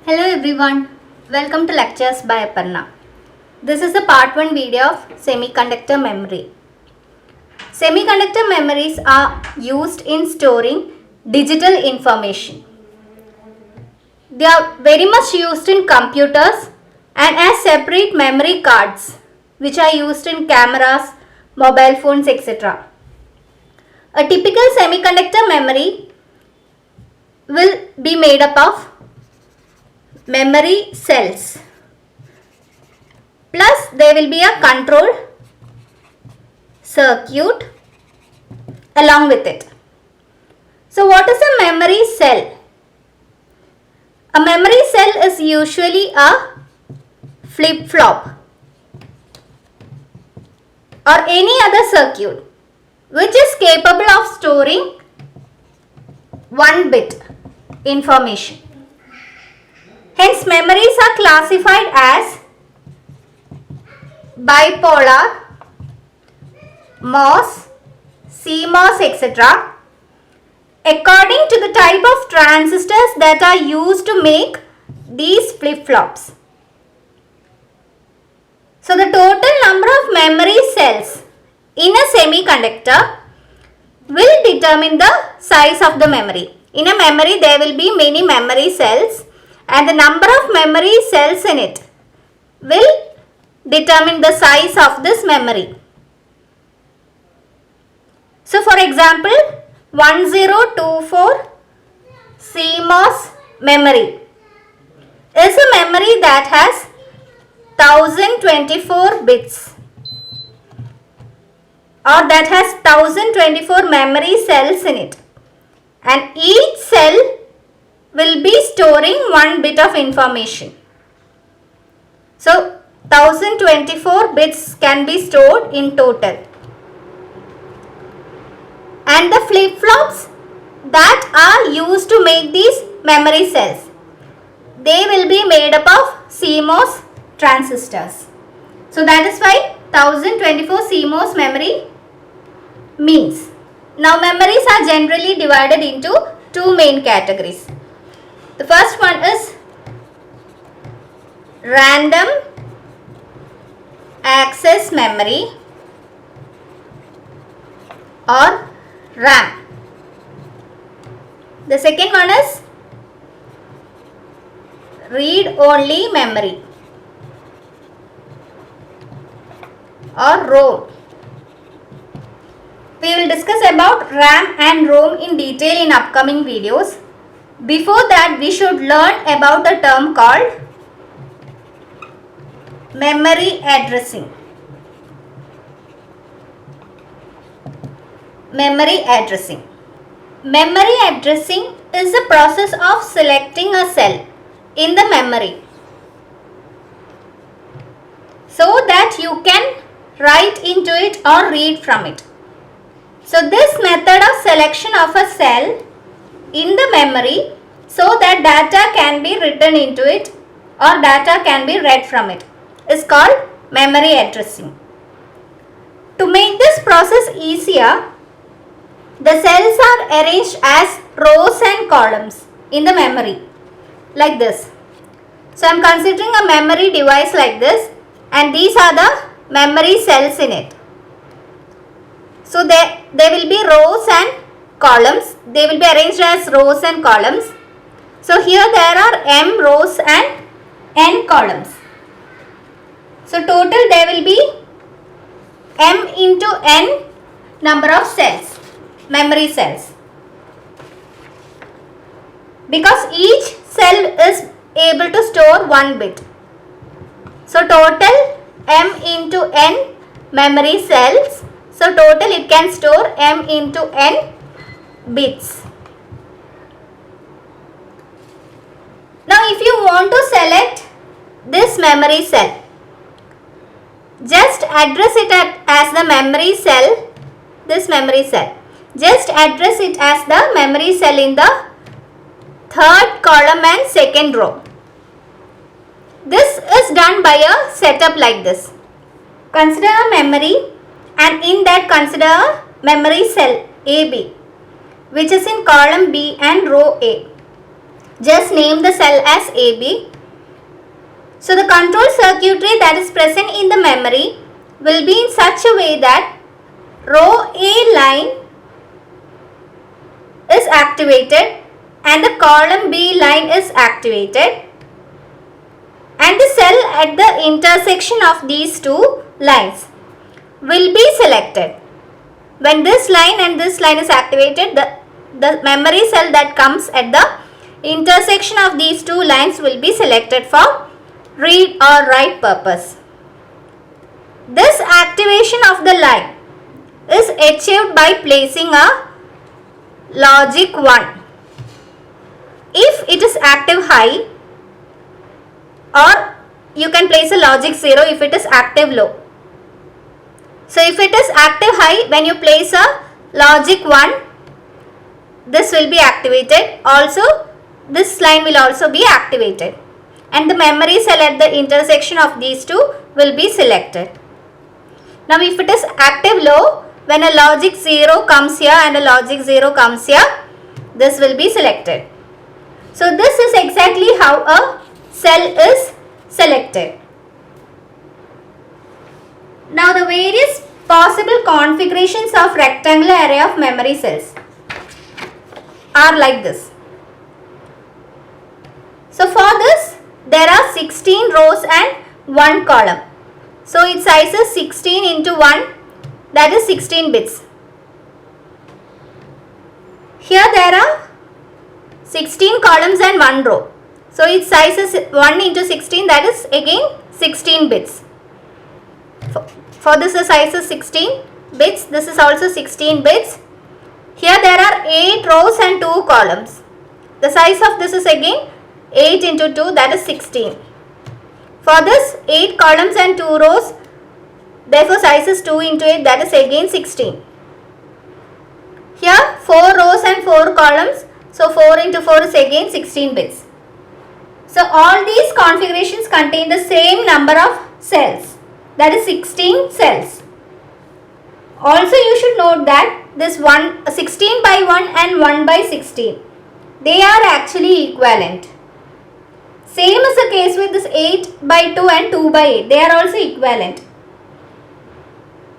Hello everyone, welcome to Lectures by Aparna. This is the part 1 video of semiconductor memory. Semiconductor memories are used in storing digital information. They are very much used in computers and as separate memory cards which are used in cameras, mobile phones, etc. A typical semiconductor memory will be made up of memory cells plus there will be a control circuit along with it. So what is a memory cell? A memory cell is usually a flip-flop or any other circuit which is capable of storing 1 bit information. Hence, memories are classified as bipolar, MOS, CMOS, etc. according to the type of transistors that are used to make these flip-flops. So, the total number of memory cells in a semiconductor will determine the size of the memory. In a memory, there will be many memory cells and the number of memory cells in it will determine the size of this memory. So, for example, 1024 CMOS memory is a memory that has 1024 bits or that has 1024 memory cells in it, and each cell will be storing 1 bit of information. So, 1024 bits can be stored in total. And the flip-flops that are used to make these memory cells, they will be made up of CMOS transistors. So, that is why 1024 CMOS memory means. Now, memories are generally divided into two main categories. The first one is random access memory or RAM. The second one is read-only memory or ROM. We will discuss about RAM and ROM in detail in upcoming videos. Before that, we should learn about the term called memory addressing. Memory addressing. Memory addressing is the process of selecting a cell in the memory so that you can write into it or read from it. So, this method of selection of a cell in the memory so that data can be written into it or data can be read from it is called memory addressing. To make this process easier, the cells are arranged as rows and columns in the memory like this. So, I am considering a memory device like this and these are the memory cells in it. So, there will be rows and columns. They will be arranged as rows and columns. So, here there are m rows and n columns. So, total there will be m into n number of cells, memory cells, because each cell is able to store 1 bit. So, total m into n memory cells. So, total it can store m into n bits. Now, if you want to select this memory cell, just address it as the memory cell, this memory cell. Just address it as the memory cell in the third column and second row. This is done by a setup like this. Consider a memory and in that consider a memory cell AB which is in column B and row A. Just name the cell as AB. So the control circuitry that is present in the memory will be in such a way that row A line is activated and the column B line is activated, and the cell at the intersection of these two lines will be selected. When this line and this line is activated, the memory cell that comes at the intersection of these two lines will be selected for read or write purpose. This activation of the line is achieved by placing a logic 1. If it is active high, or you can place a logic 0 if it is active low. So if it is active high, when you place a logic 1, this will be activated. Also, this line will also be activated, and the memory cell at the intersection of these two will be selected. Now if it is active low, when a logic 0 comes here and a logic 0 comes here, this will be selected. So this is exactly how a cell is selected. Now the various possible configurations of rectangular array of memory cells are like this. So for this, there are 16 rows and 1 column. So its size is 16 into 1, that is 16 bits. Here there are 16 columns and 1 row. So its size is 1 into 16, that is again 16 bits. For this the size is 16 bits, this is also 16 bits. Here there are 8 rows and 2 columns. The size of this is again 8 into 2, that is 16. For this 8 columns and 2 rows, therefore size is 2 into 8, that is again 16. Here 4 rows and 4 columns, so 4 into 4 is again 16 bits. So all these configurations contain the same number of cells, that is 16 cells. Also you should note that this 16 by 1 and 1 by 16, they are actually equivalent. Same is the case with this 8 by 2 and 2 by 8, they are also equivalent.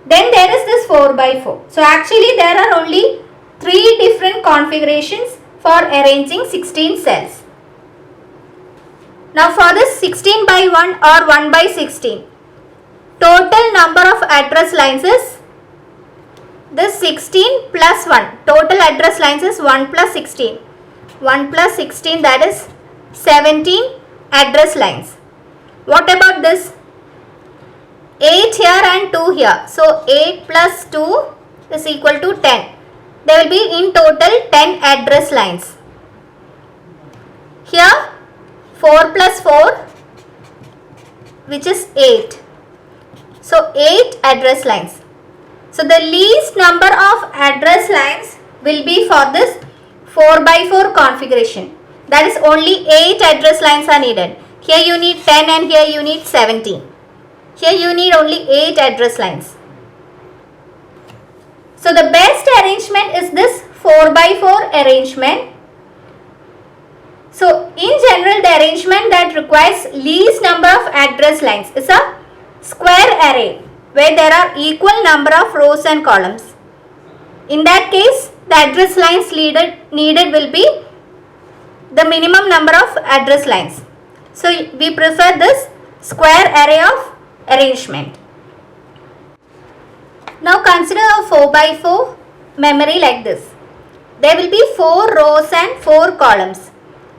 Then there is this 4 by 4. So actually there are only 3 different configurations for arranging 16 cells. Now for this 16 by 1 or 1 by 16, total number of address lines is this 16 plus 1. Total address lines is 1 plus 16. 1 plus 16, that is 17 address lines. What about this? 8 here and 2 here. So 8 plus 2 is equal to 10. There will be in total 10 address lines. Here 4 plus 4, which is 8. So 8 address lines. So the least number of address lines will be for this 4 by 4 configuration. That is only 8 address lines are needed. Here you need 10 and here you need 17. Here you need only 8 address lines. So the best arrangement is this 4 by 4 arrangement. So in general, the arrangement that requires least number of address lines is a square array where there are equal number of rows and columns. In that case, the address lines needed will be the minimum number of address lines. So we prefer this square array of arrangement. Now consider a 4 by 4 memory like this. There will be 4 rows and 4 columns.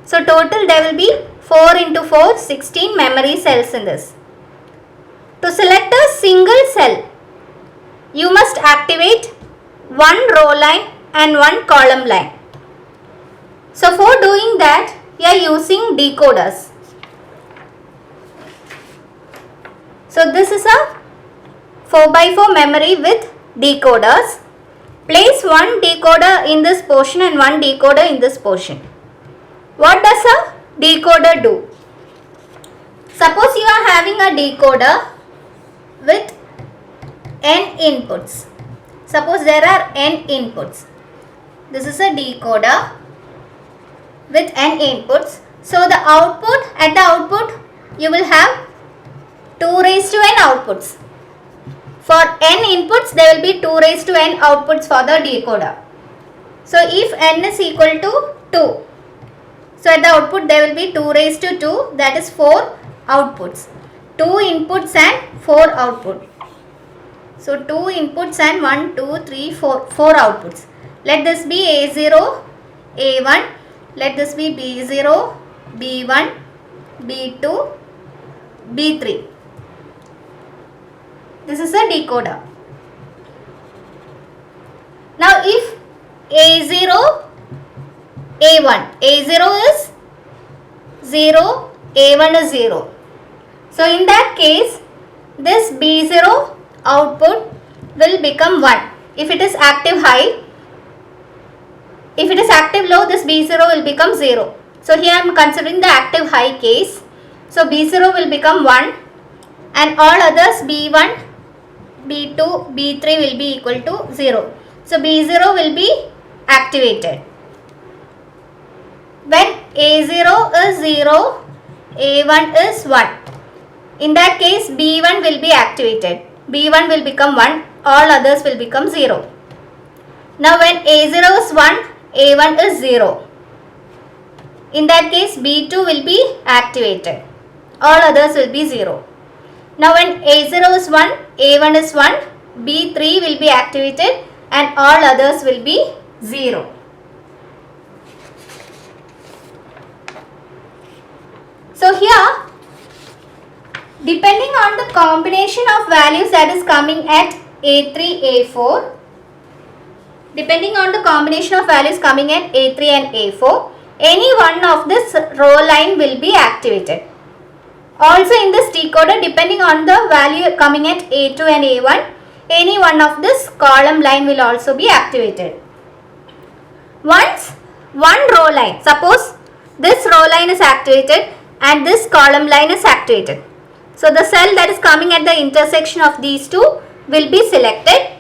So total there will be 4 into 4, 16 memory cells in this. To select a single cell, you must activate 1 row line and 1 column line. So for doing that, we are using decoders. So this is a 4 by 4 memory with decoders. Place one decoder in this portion and one decoder in this portion. What does a decoder do? Suppose you are having a decoder with n inputs. Suppose there are n inputs. This is a decoder with n inputs. So the output, at the output you will have 2 raised to n outputs. For n inputs there will be 2 raised to n outputs for the decoder. So if n is equal to 2, so at the output there will be 2 raised to 2, that is 4 outputs. 2 inputs and 4 output. So 2 inputs and 1, 2, 3, 4 outputs. Let this be A0, A1. Let this be B0, B1, B2, B3. This is a decoder. Now if A0, A1, A0 is 0, A1 is 0. So in that case, this B0 output will become 1. If it is active high, if it is active low, this B0 will become 0. So here I am considering the active high case. So B0 will become 1 and all others B1, B2, B3 will be equal to 0. So B0 will be activated. When A0 is 0, A1 is 1. In that case B1 will be activated. B1 will become 1, all others will become 0. Now when A0 is 1, A1 is 0. In that case B2 will be activated. All others will be 0. Now when A0 is 1, A1 is 1, B3 will be activated and all others will be 0. So here, depending on the combination of values that is coming at A3, A4, depending on the combination of values coming at A3 and A4, any one of this row line will be activated. Also in this decoder, depending on the value coming at A2 and A1, any one of this column line will also be activated. Once one row line, suppose this row line is activated and this column line is activated. So the cell that is coming at the intersection of these two will be selected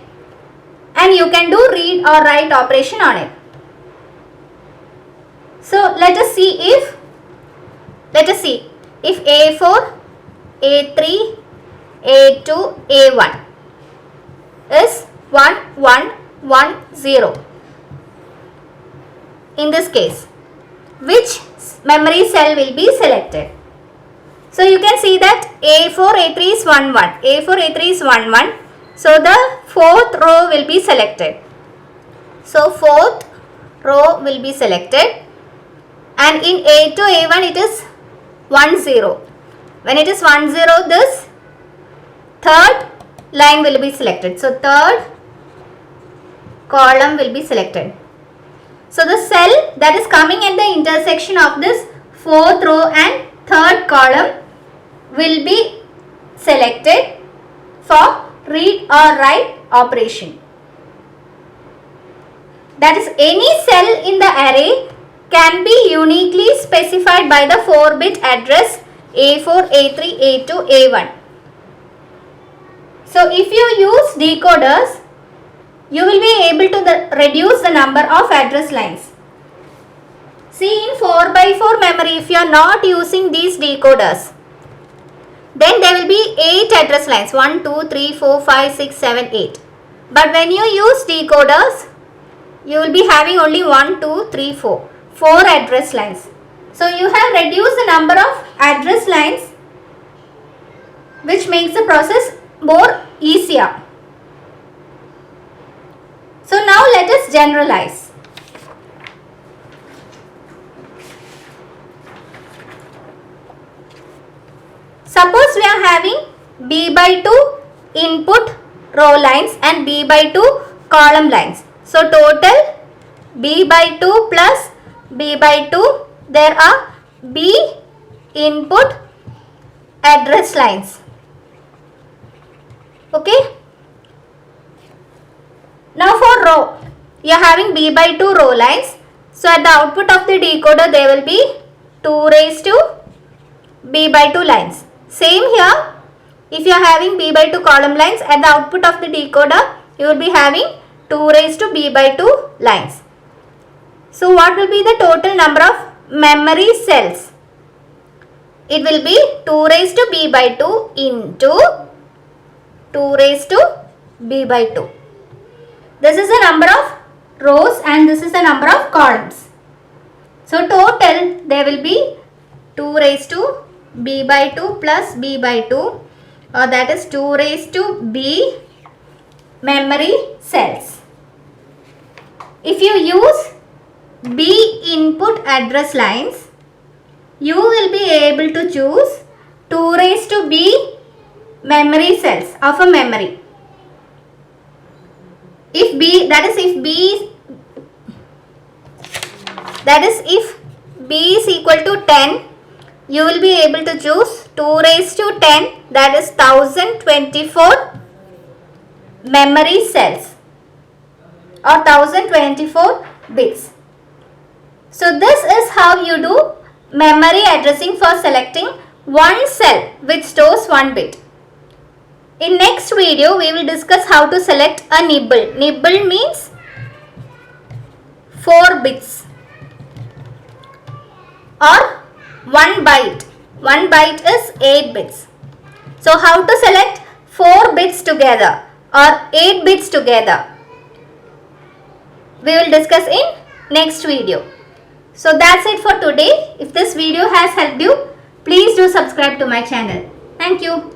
and you can do read or write operation on it. So let us see if A4, A3, A2, A1 is 1, 1, 1, 0. In this case, which memory cell will be selected? So you can see that A4, A3 is 1, 1. A4, A3 is 1, 1. So the fourth row will be selected. So fourth row will be selected. And in A2, A1 it is 1, 0. When it is 1, 0, this third line will be selected. So third column will be selected. So the cell that is coming at the intersection of this fourth row and third column will be selected for read or write operation. That is, any cell in the array can be uniquely specified by the 4-bit address A4, A3, A2, A1. So if you use decoders, you will be able to reduce the number of address lines. See, in 4x4 memory, if you are not using these decoders, then there will be 8 address lines, 1, 2, 3, 4, 5, 6, 7, 8. But when you use decoders, you will be having only 1, 2, 3, 4 address lines. So you have reduced the number of address lines, which makes the process more easier. So now let us generalize. Suppose we are having B by 2 input row lines and B by 2 column lines. So total B by 2 plus B by 2, there are B input address lines. Okay. Now for row, you are having B by 2 row lines. So at the output of the decoder there will be 2 raised to B by 2 lines. Same here, if you are having B by 2 column lines, at the output of the decoder you will be having 2 raised to B by 2 lines. So what will be the total number of memory cells. It will be 2 raised to b by 2 into 2 raised to b by 2. This is the number of rows and this is the number of columns. So total there will be 2 raised to b by 2 plus b by 2, or that is 2 raised to b memory cells. If you use b input address lines, you will be able to choose 2 raised to b memory cells of a memory. If b, that is if b is equal to 10, you will be able to choose 2 raised to 10, that is 1024 memory cells or 1024 bits. So this is how you do memory addressing for selecting one cell which stores 1 bit. In next video, we will discuss how to select a nibble. Nibble means 4 bits or 1 byte. 1 byte is 8 bits. So how to select 4 bits together or 8 bits together, we will discuss in next video. So that's it for today. If this video has helped you, please do subscribe to my channel. Thank you.